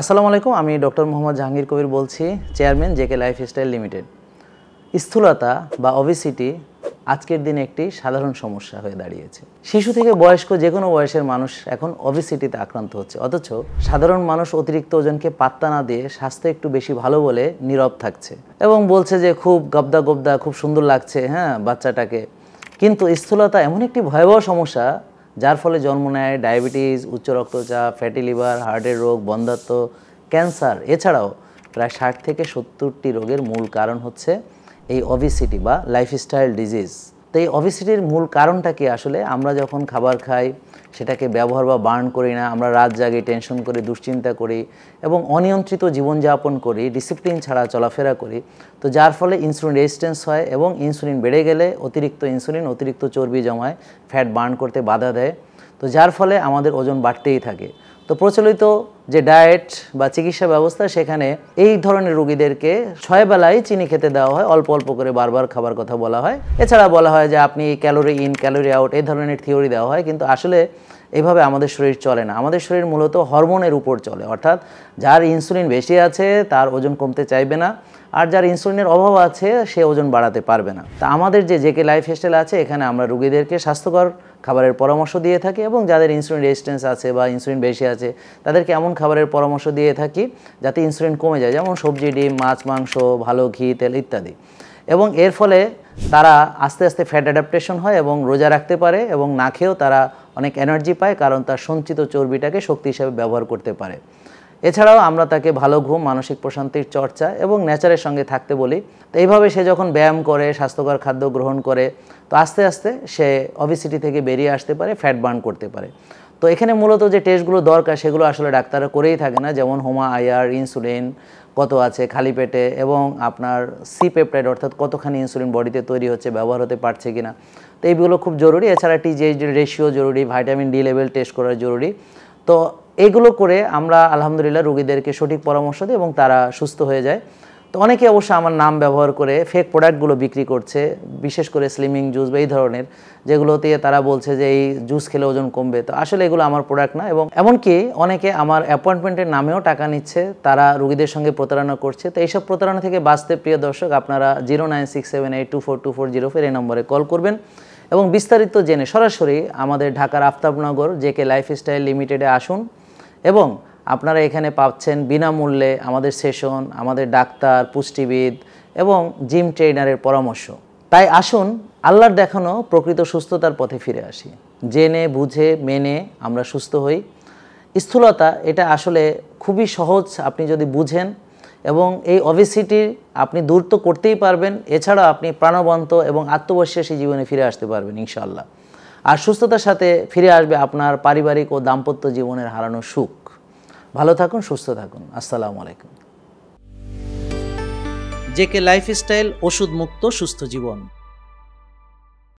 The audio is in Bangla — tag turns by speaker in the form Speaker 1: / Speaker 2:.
Speaker 1: আসসালামু আলাইকুম, আমি ডক্টর মোহাম্মদ জাহাঙ্গীর কবির বলছি, চেয়ারম্যান জেকে লাইফস্টাইল লিমিটেড। স্থূলতা বা ওবেসিটি আজকের দিনে একটি সাধারণ সমস্যা হয়ে দাঁড়িয়েছে। শিশু থেকে বয়স্ক যে কোনো বয়সের মানুষ এখন ওবেসিটিতে আক্রান্ত হচ্ছে, অথচ সাধারণ মানুষ অতিরিক্ত ওজনকে পাত্তা না দিয়ে স্বাস্থ্য একটু বেশি ভালো বলে নীরব থাকছে এবং বলছে যে খুব গবদা গবদা, খুব সুন্দর লাগছে বাচ্চাটাকে। কিন্তু স্থূলতা এমন একটি ভয়াবহ সমস্যা যার ফলে জন্ম নেয় ডায়াবেটিস, উচ্চ রক্তচাপ, ফ্যাটি লিভার, হার্টের রোগ, বন্ধ্যাত্ব, ক্যান্সার। এছাড়াও প্রায় 60 থেকে 70টি রোগের মূল কারণ হচ্ছে এই ওবেসিটি বা লাইফস্টাইল ডিজিজ। তো এই ওবেসিটির মূল কারণটা কি? আসলে আমরা যখন খাবার খাই সেটাকে ব্যবহার বা বার্ন করি না, আমরা রাত জাগি, টেনশন করি, দুশ্চিন্তা করি এবং অনিয়ন্ত্রিত জীবনযাপন করি, ডিসিপ্লিন ছাড়া চলাফেরা করি, তো যার ফলে ইনসুলিন রেজিস্ট্যান্স হয় এবং ইনসুলিন বেড়ে গেলে অতিরিক্ত ইনসুলিন অতিরিক্ত চর্বি জমায়, ফ্যাট বার্ন করতে বাধা দেয়, তো যার ফলে আমাদের ওজন বাড়তেই থাকে। তো প্রচলিত যে ডায়েট বা চিকিৎসা ব্যবস্থা, সেখানে এই ধরনের রোগীদেরকে 6 বেলায় চিনি খেতে দেওয়া হয়, অল্প অল্প করে বারবার খাবার কথা বলা হয়। এছাড়া বলা হয় যে আপনি ক্যালোরি ইন ক্যালোরি আউট, এই ধরনের থিওরি দেওয়া হয়, কিন্তু আসলে এইভাবে আমাদের শরীর চলে না। আমাদের শরীর মূলত হরমোনের উপর চলে, অর্থাৎ যার ইনসুলিন বেশি আছে তার ওজন কমতে চাইবে না, আর যার ইনসুলিনের অভাব আছে সে ওজন বাড়াতে পারবে না। তা আমাদের যে জেকে লাইফস্টাইল আছে, এখানে আমরা রোগীদেরকে স্বাস্থ্যকর খাবারের পরামর্শ দিয়ে থাকি এবং যাদের ইনসুলিন রেজিস্ট্যান্স আছে বা ইনসুলিন বেশি আছে তাদেরকে এমন খাবারের পরামর্শ দিয়ে থাকি যাতে ইনসুলিন কমে যায়, যেমন সবজি, ডিম, মাছ, মাংস, ভালো ঘি, তেল ইত্যাদি। এবং এর ফলে তারা আস্তে আস্তে ফ্যাট অ্যাডাপ্টেশন হয় এবং রোজা রাখতে পারে এবং না খেয়েও তারা অনেক এনার্জি পায়, কারণ তার সঞ্চিত চর্বিটাকে শক্তি হিসাবে ব্যবহার করতে পারে। এছাড়াও আমরা তাকে ভালো ঘুম, মানসিক প্রশান্তির চর্চা এবং নেচারের সঙ্গে থাকতে বলি। তো এইভাবে সে যখন ব্যায়াম করে, স্বাস্থ্যকর খাদ্য গ্রহণ করে, তো আস্তে আস্তে সে ওবেসিটি থেকে বেরিয়ে আসতে পারে, ফ্যাট বার্ন করতে পারে। তো এখানে মূলত যে টেস্টগুলো দরকার সেগুলো আসলে ডাক্তাররা করেই থাকে না, যেমন হোমা আইআর, ইনসুলিন কত আছে খালি পেটে, এবং আপনার সি পেপটাইড অর্থাৎ কতখানি ইনসুলিন বডিতে তৈরি হচ্ছে, ব্যবহার হতে পারছে কিনা, তো এইগুলো খুব জরুরি। এছাড়া টিজিএইচ রেশিও জরুরি, ভিটামিন ডি লেভেল টেস্ট করা জরুরি। তো এগুলো করে আমরা আলহামদুলিল্লাহ রোগীদেরকে সঠিক পরামর্শ দিই এবং তারা সুস্থ হয়ে যায়। তো অনেকে অবশ্য আমার নাম ব্যবহার করে ফেক প্রোডাক্টগুলো বিক্রি করছে, বিশেষ করে স্লিমিং জুস বা এই ধরনের, যেগুলোতে তারা বলছে যে এই জুস খেলে ওজন কমবে। তো আসলে এগুলো আমার প্রোডাক্ট না, এবং এমনকি অনেকে আমার অ্যাপয়েন্টমেন্টের নামেও টাকা নিচ্ছে, তারা রোগীদের সঙ্গে প্রতারণা করছে। তো এইসব প্রতারণা থেকে বাঁচতে প্রিয় দর্শক, আপনারা 09678242404 এই নম্বরে কল করবেন এবং বিস্তারিত জেনে সরাসরি আমাদের ঢাকার আফতাবনগর জেকে লাইফস্টাইল লিমিটেডে আসুন এবং আপনারা এখানে পাচ্ছেন বিনামূল্যে আমাদের সেশন, আমাদের ডাক্তার, পুষ্টিবিদ এবং জিম ট্রেনারের পরামর্শ। তাই আসুন আল্লাহর দেখানো প্রকৃত সুস্থতার পথে ফিরে আসি, জেনে বুঝে মেনে আমরা সুস্থ হই। স্থূলতা এটা আসলে খুবই সহজ, আপনি যদি বুঝেন, এবং এই ওবেসিটি আপনি দূর তো করতেই পারবেন, এছাড়া আপনি প্রাণবন্ত এবং আত্মবিশ্বাসী জীবনে ফিরে আসতে পারবেন ইনশাআল্লাহ। আর সুস্থতার সাথে ফিরে আসবে আপনার পারিবারিক ও দাম্পত্য জীবনের হারানো সুখ। ভালো থাকুন, সুস্থ থাকুন। আসসালামু আলাইকুম। জেকে লাইফস্টাইল, ওষুধ মুক্ত সুস্থ জীবন।